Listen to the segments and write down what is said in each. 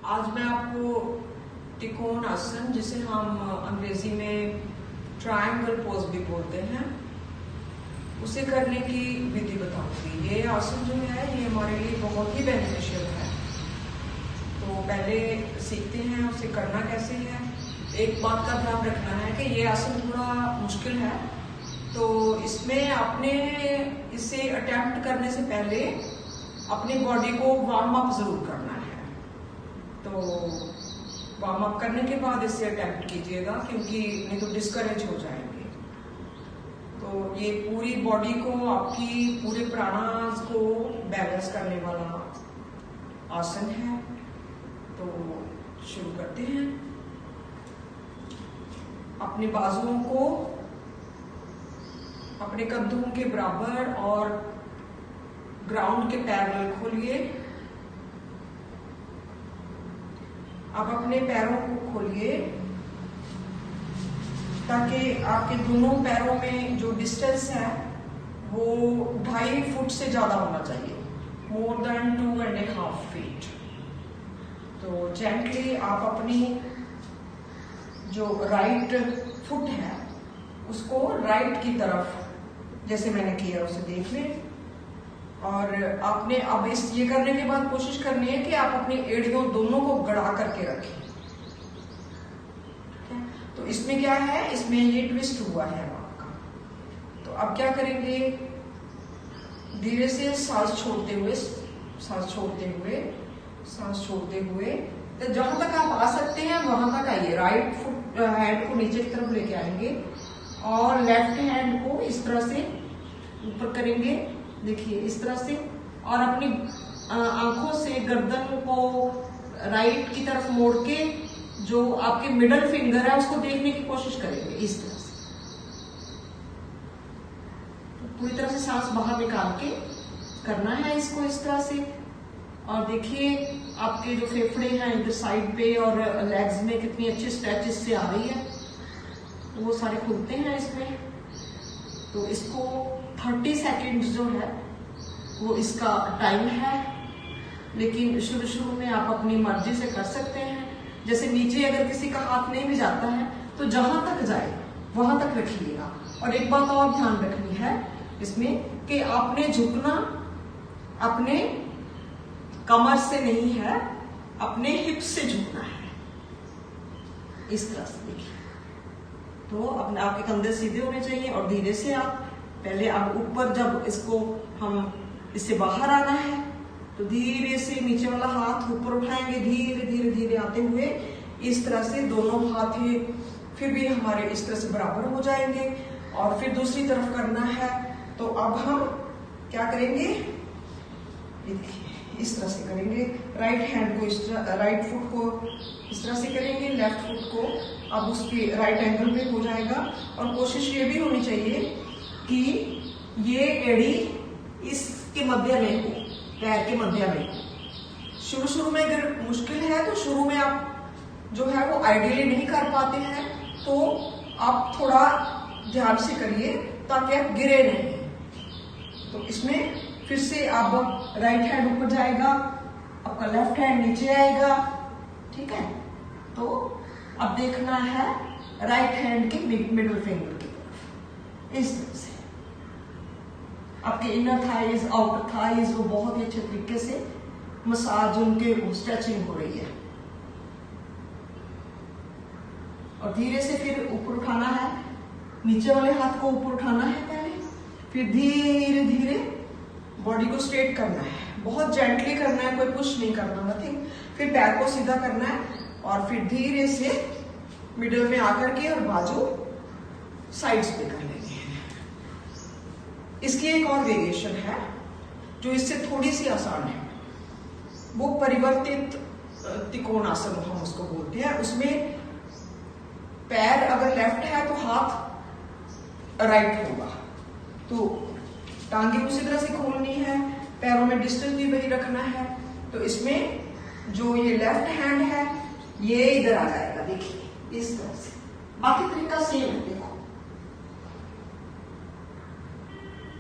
आज मैं आपको त्रिकोण आसन, जिसे हम अंग्रेजी में ट्रायंगल पोज भी बोलते हैं, उसे करने की विधि बताऊंगी। ये आसन जो है ये हमारे लिए बहुत ही बेनिफिशियल है। तो पहले सीखते हैं उसे करना कैसे है। एक बात का ध्यान रखना है कि ये आसन थोड़ा मुश्किल है, तो इसमें आपने इसे अटेम्प्ट करने से पहले अपनी बॉडी को वार्म अप जरूर करना है। तो वार्म अप करने के बाद इसे अटेम्प्ट कीजिएगा, क्योंकि नहीं तो डिस्करेज हो जाएंगे। तो ये पूरी बॉडी को, आपकी पूरे प्राणास को बैलेंस करने वाला आसन है। तो शुरू करते हैं। अपने बाजुओं को अपने कंधों के बराबर और ग्राउंड के पैरेलल खोलिए। अब अपने पैरों को खोलिए ताकि आपके दोनों पैरों में जो डिस्टेंस है वो 2.5 फुट से ज्यादा होना चाहिए, मोर देन 2.5 फीट। तो जेंटली आप अपनी जो राइट फुट है उसको राइट की तरफ, जैसे मैंने किया उसे देख लें। और आपने अब ये करने के बाद कोशिश करनी है कि आप अपनी एड़ियों दोनों को गड़ा करके रखें। तो इसमें क्या है, इसमें ये ट्विस्ट हुआ है आपका। तो अब क्या करेंगे, धीरे से सांस छोड़ते हुए, सांस छोड़ते हुए, सांस छोड़ते हुए, तो जहां तक आप आ सकते हैं वहां तक आइए। राइट फुट हैंड को नीचे की तरफ लेके आएंगे और लेफ्ट हैंड को इस तरह से ऊपर करेंगे, देखिए इस तरह से। और अपनी आंखों से गर्दन को राइट की तरफ मोड़ के जो आपके मिडल फिंगर है उसको देखने की कोशिश करेंगे, इस तरह से। तो पूरी तरह से सांस बाहर निकाल के करना है इसको, इस तरह से। और देखिए आपके जो फेफड़े हैं इधर साइड पे और लेग्स में कितनी अच्छी स्ट्रेचेस से आ रही है, तो वो सारे खुलते हैं इसमें। तो इसको 30 सेकेंड्स जो है वो इसका टाइम है, लेकिन शुरू में आप अपनी मर्जी से कर सकते हैं। जैसे नीचे अगर किसी का हाथ नहीं भी जाता है तो जहां तक जाए वहां तक रखिएगा। और एक बात और ध्यान रखनी है इसमें कि आपने झुकना अपने कमर से नहीं है, अपने हिप से झुकना है, इस तरह से। देखिए तो अपने आपके कंधे सीधे होने चाहिए और धीरे से आप पहले, अब ऊपर जब इसको हम इससे बाहर आना है तो धीरे से नीचे वाला हाथ ऊपर उठाएंगे, धीरे धीरे धीरे आते हुए इस तरह से दोनों हाथ ही फिर भी हमारे इस तरह से बराबर हो जाएंगे। और फिर दूसरी तरफ करना है। तो अब हम क्या करेंगे, इस तरह से करेंगे। राइट हैंड को इस तरह, राइट फुट को इस तरह से करेंगे, लेफ्ट फुट को अब उसके राइट एंगल पे हो जाएगा। और कोशिश ये भी होनी चाहिए कि ये एड़ी इसके मध्य में हो, पैर के मध्य में। शुरू में अगर मुश्किल है तो शुरू में आप जो है वो आइडियली नहीं कर पाते हैं, तो आप थोड़ा ध्यान से करिए ताकि आप गिरे नहीं। तो इसमें फिर से आप राइट हैंड ऊपर जाएगा, आपका लेफ्ट हैंड नीचे आएगा, ठीक है। तो अब देखना है राइट हैंड के मिडल फिंगर की तरफ, इस तरह से। आपके इनर थाइज, आउटर थाइज वो बहुत ही अच्छे तरीके से मसाज, उनके स्ट्रेचिंग हो रही है। और धीरे से फिर ऊपर उठाना है, नीचे वाले हाथ को ऊपर उठाना है पहले, फिर धीरे धीरे बॉडी को स्ट्रेट करना है, बहुत जेंटली करना है, कोई पुश नहीं करना, नथिंग। फिर पैर को सीधा करना है और फिर धीरे से मिडल में आकर के और बाजू साइड्स पे कर लेंगे। इसकी एक और वेरिएशन है जो इससे थोड़ी सी आसान है, वो परिवर्तित त्रिकोण आसन हम उसको बोलते हैं। उसमें पैर अगर लेफ्ट है तो हाथ राइट होगा, तो टांगे उसी तरह से खोलनी है, पैरों में डिस्टेंस भी वही रखना है। तो इसमें जो ये लेफ्ट हैंड है ये इधर आ जाएगा, देखिए इस तरह से। बाकी तरीका सेम है, देखो,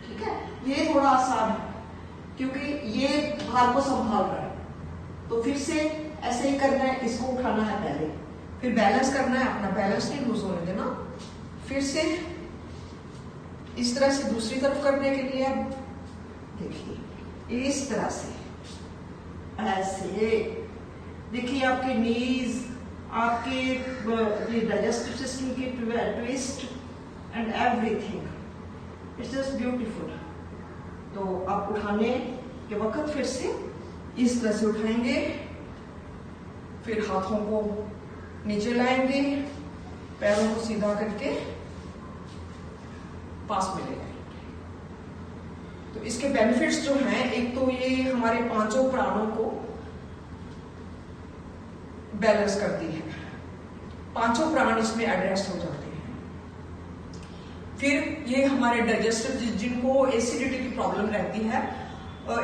ठीक है। ये थोड़ा आसान है क्योंकि ये भार को संभाल रहा है। तो फिर से ऐसे ही करना है, इसको उठाना है पहले, फिर बैलेंस करना है अपना, बैलेंस नहीं लूज होने देना। फिर से इस तरह से दूसरी तरफ करने के लिए अब देखिए इस तरह से ऐसे, देखिए आपके नीज, आपके डाइजेस्टिव सिस्टम की twist and everything, it's just beautiful. तो आप उठाने के वक्त फिर से इस तरह से उठाएंगे, फिर हाथों को नीचे लाएंगे, पैरों को सीधा करके पास में ले जाएंगे। तो इसके बेनिफिट्स जो हैं, एक तो ये हमारे पांचों प्राणों को बैलेंस करती है, पांचों प्राण इसमें एड्रेस हो जाते हैं। फिर ये हमारे डाइजेस्टिव, जिनको एसिडिटी की प्रॉब्लम रहती है,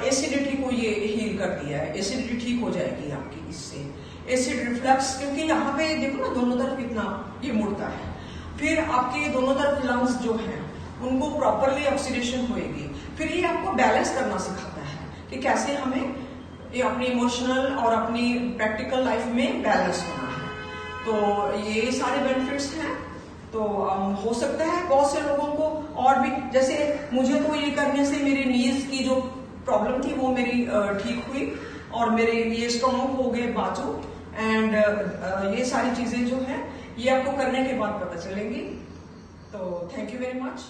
एसिडिटी को ये हील करती है, एसिडिटी ठीक हो जाएगी आपकी इससे। एसिड रिफ्लक्स, क्योंकि यहाँ पे देखो ना दोनों तरफ कितना ये मुड़ता है। फिर आपके दोनों तरफ लंग्स जो हैं उनको प्रॉपरली ऑक्सीडेशन होएगी। फिर ये आपको बैलेंस करना सिखाता है कि कैसे हमें ये अपनी इमोशनल और अपनी प्रैक्टिकल लाइफ में बैलेंस होना है। तो ये सारे बेनिफिट्स हैं। तो हो सकता है बहुत से लोगों को और भी, जैसे मुझे तो ये करने से मेरे नीज की जो प्रॉब्लम थी वो मेरी ठीक हुई, और मेरे ये स्ट्रॉन्ग हो गए बाजू, एंड ये सारी चीजें जो हैं ये आपको करने के बाद पता चलेंगी। तो थैंक यू वेरी मच।